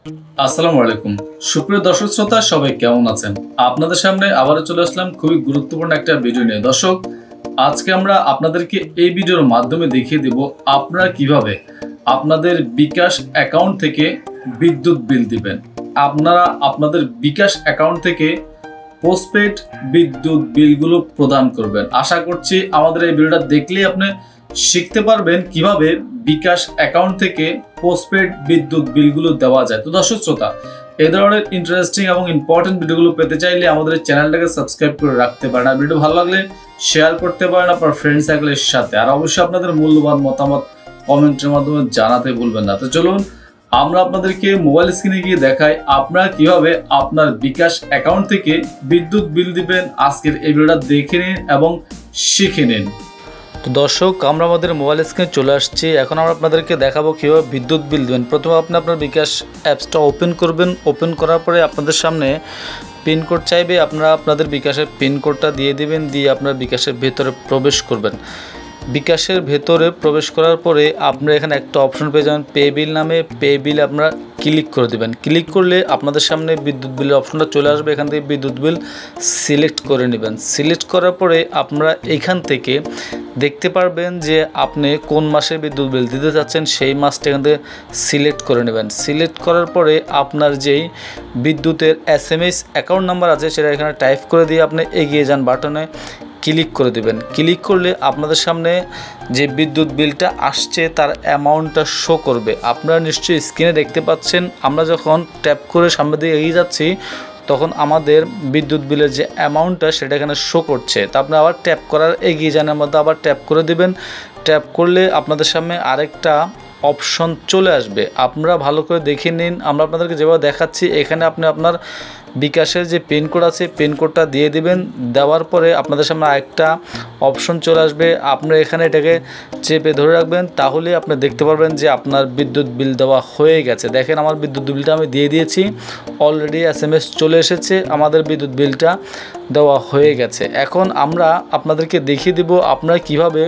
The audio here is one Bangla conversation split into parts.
আসসালামু আলাইকুম সুপ্রিয় দর্শক শ্রোতা সবাই কেমন আছেন। আপনাদের সামনে আবারও চলে আসলাম খুবই গুরুত্বপূর্ণ একটা ভিডিও নিয়ে। দর্শক, আজকে আমরা আপনাদেরকে এই ভিডিওর মাধ্যমে দেখিয়ে দেব আপনারা কিভাবে আপনাদের বিকাশ অ্যাকাউন্ট থেকে বিদ্যুৎ বিল দিবেন। আপনারা আপনাদের বিকাশ অ্যাকাউন্ট থেকে পোস্টপেড বিদ্যুৎ বিলগুলো প্রদান করবেন। আশা করছি আমাদের এই ভিডিওটা দেখলেই আপনি শিখতে পারবেন কিভাবে বিকাশ অ্যাকাউন্ট থেকে পোস্টপেড বিদ্যুৎ বিলগুলো দেওয়া যায়। তো দর্শক শ্রোতা, এই ধরনের ইন্টারেস্টিং এবং ইম্পর্টেন্ট ভিডিওগুলো পেতে চাইলে আমাদের চ্যানেলটাকে সাবস্ক্রাইব করে রাখতে পারেন। আর ভিডিও ভালো লাগলে শেয়ার করতে পারেন আপনার ফ্রেন্ড সার্কেলের সাথে। আর অবশ্যই আপনাদের মূল্যবান মতামত কমেন্টের মাধ্যমে জানাতে ভুলবেন না। তো চলুন আমরা আপনাদেরকে মোবাইল স্ক্রিনে গিয়ে দেখাই আপনারা কিভাবে আপনার বিকাশ অ্যাকাউন্ট থেকে বিদ্যুৎ বিল দিবেন। আজকের এই ভিডিওটা দেখে নিন এবং শিখে নিন। তো দর্শক, আমরা আমাদের মোবাইল স্ক্রিনে চলে আসছি। এখন আমরা আপনাদেরকে দেখাবো কীভাবে বিদ্যুৎ বিল দেবেন। প্রথমে আপনি আপনার বিকাশ অ্যাপসটা ওপেন করবেন। ওপেন করার পরে আপনাদের সামনে পিনকোড চাইবে, আপনারা আপনাদের বিকাশের পিনকোডটা দিয়ে দিবেন, দিয়ে আপনার বিকাশের ভেতরে প্রবেশ করবেন। বিকাশের ভেতরে প্রবেশ করার পরে আপনারা এখানে একটা অপশন পেয়ে যাবেন পে বিল নামে। পে বিল আপনারা ক্লিক করে দেবেন। ক্লিক করলে আপনাদের সামনে বিদ্যুৎ বিলের অপশনটা চলে আসবে। এখান থেকে বিদ্যুৎ বিল সিলেক্ট করে নেবেন। সিলেক্ট করার পরে আপনারা এখান থেকে দেখতে পারবেন যে আপনি কোন মাসের বিদ্যুৎ বিল দিতে চাচ্ছেন, সেই মাসটা এখান থেকে সিলেক্ট করে নেবেন। সিলেক্ট করার পরে আপনার যেই বিদ্যুতের SMS অ্যাকাউন্ট নাম্বার আছে সেটা এখানে টাইপ করে দিয়ে আপনি এগিয়ে যান বাটনে ক্লিক করে দেবেন। ক্লিক করলে আপনাদের সামনে যে বিদ্যুৎ বিলটা আসছে তার অ্যামাউন্টটা শো করবে। আপনারা নিশ্চয়ই স্ক্রিনে দেখতে পাচ্ছেন, আমরা যখন ট্যাপ করে সামনে দিয়ে এগিয়ে যাচ্ছি তখন আমাদের বিদ্যুৎ বিলের যে অ্যামাউন্টটা সেটা এখানে শো করছে। তা আপনি আবার ট্যাপ করার এগিয়ে যানের মধ্যে আবার ট্যাপ করে দিবেন। ট্যাপ করলে আপনাদের সামনে আরেকটা অপশন চলে আসবে। আপনারা ভালো করে দেখে নিন। আমরা আপনাদেরকে যেভাবে দেখাচ্ছি এখানে আপনি আপনার বিকাশের যে পিনকোড আছে পিনকোডটা দিয়ে দিবেন। দেওয়ার পরে আপনাদের সামনে আরেকটা অপশন চলে আসবে। আপনারা এখানে এটাকে চেপে ধরে রাখবেন, তাহলে আপনি দেখতে পারবেন যে আপনার বিদ্যুৎ বিল দেওয়া হয়ে গেছে। দেখেন আমার বিদ্যুৎ বিলটা আমি দিয়ে দিয়েছি, অলরেডি SMS চলে এসেছে, আমাদের বিদ্যুৎ বিলটা দেওয়া হয়ে গেছে। এখন আমরা আপনাদেরকে দেখিয়ে দেব আপনারা কিভাবে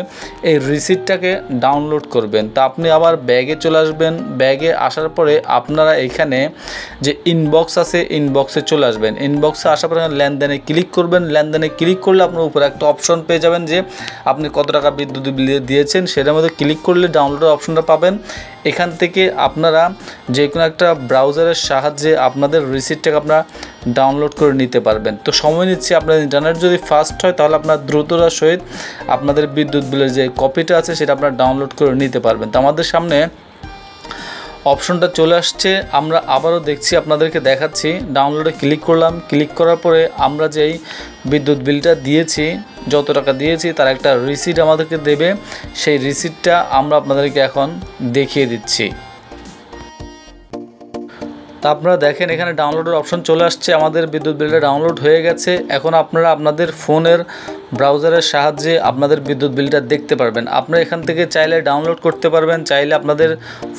এই রিসিপ্টটাকে ডাউনলোড করবেন। তা আপনি আবার ব্যাগে চলে আসবেন। ব্যাগে আসার পরে আপনারা এখানে যে ইনবক্স আছে ইনবক্সে চলে আসবেন। ইনবক্সে আসার পরে লেনদেনে ক্লিক করবেন। লেনদেনে ক্লিক করলে আপনার উপরে একটা অপশন পেয়ে যাবেন যে আপনি কত টাকা বিদ্যুৎ বিল দিয়েছেন, সেটার মধ্যে ক্লিক করলে ডাউনলোডের অপশনটা পাবেন। এখান থেকে আপনারা যে কোনো একটা ব্রাউজারের সাহায্যে আপনাদের রিসিপ্টটাকে আপনারা ডাউনলোড করে নিতে পারবেন। তো সময় নিচ্ছে, আপনার ইন্টারনেট যদি ফাস্ট হয় তাহলে আপনার দ্রুততার সহিত আপনাদের বিদ্যুৎ বিলের যে কপিটা আছে সেটা আপনারা ডাউনলোড করে নিতে পারবেন। তো আমাদের সামনে অপশনটা চলে আসছে, আমরা আবারও দেখছি, আপনাদেরকে দেখাচ্ছি। ডাউনলোডে ক্লিক করলাম। ক্লিক করার পরে আমরা যেই বিদ্যুৎ বিলটা দিয়েছি, যত টাকা দিয়েছি তার একটা রিসিট আমাদেরকে দেবে। সেই রিসিটটা আমরা আপনাদেরকে এখন দেখিয়ে দিচ্ছি। তা আপনারা দেখেন এখানে ডাউনলোডের অপশন চলে আসছে, আমাদের বিদ্যুৎ বিলটা ডাউনলোড হয়ে গেছে। এখন আপনারা আপনাদের ফোনের ব্রাউজারের সাহায্যে আপনাদের বিদ্যুৎ বিলটা দেখতে পারবেন। আপনারা এখান থেকে চাইলে ডাউনলোড করতে পারবেন, চাইলে আপনাদের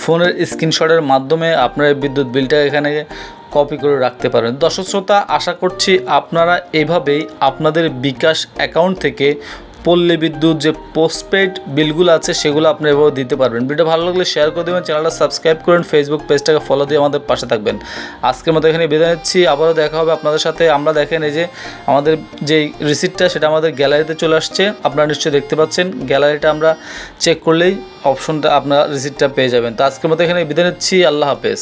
ফোনের স্ক্রিনশটের মাধ্যমে আপনারা বিদ্যুৎ বিলটা এখানে কপি করে রাখতে পারেন। দর্শক শ্রোতা, আশা করছি আপনারা এভাবেই আপনাদের বিকাশ অ্যাকাউন্ট থেকে পল্লী বিদ্যুৎ যে পোস্টপেড বিলগুলো আছে সেগুলো আপনি এভাবে দিতে পারবেন। ভিডিও ভালো লাগলে শেয়ার করে দেবেন, চ্যানেলটা সাবস্ক্রাইব করেন, ফেসবুক পেজটাকে ফলো দিয়ে আমাদের পাশে থাকবেন। আজকের মতো এখানে বিদায় নিচ্ছি, আবারও দেখা হবে আপনাদের সাথে। আমরা দেখেন এই যে আমাদের যে রিসিপ্টটা সেটা আমাদের গ্যালারিতে চলে আসছে, আপনারা নিশ্চয়ই দেখতে পাচ্ছেন। গ্যালারিটা আমরা চেক করলেই অপশনটা আপনারা রিসিপ্টটা পেয়ে যাবেন। তো আজকের মতো এখানে বিদায় নিচ্ছি, আল্লাহ হাফেজ।